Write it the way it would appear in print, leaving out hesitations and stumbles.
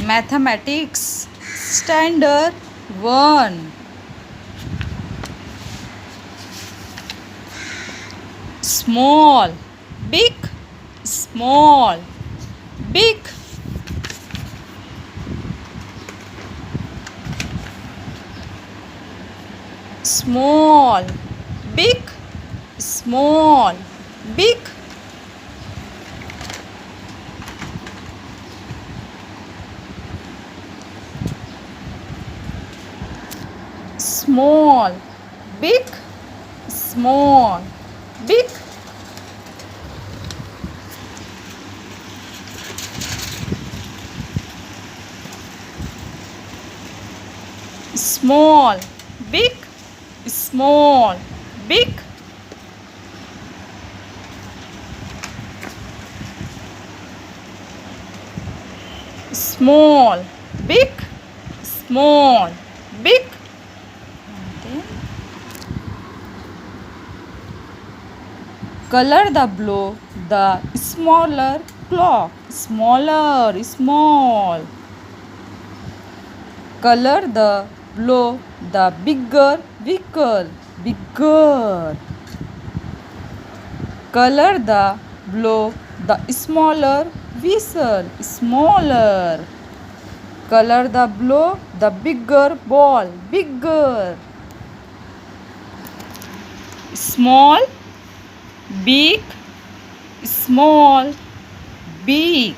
Mathematics Standard 1. Small, big, small, big. Small, big, small, big. Small, big, small, big. Small, big, small, big. Small, big, small, big. Color the blow the smaller clock. Smaller, small. Color the blow the bigger vehicle. Bigger. Color the blow the smaller whistle. Smaller. Color the blow the bigger ball. Bigger. Small, big, small, big.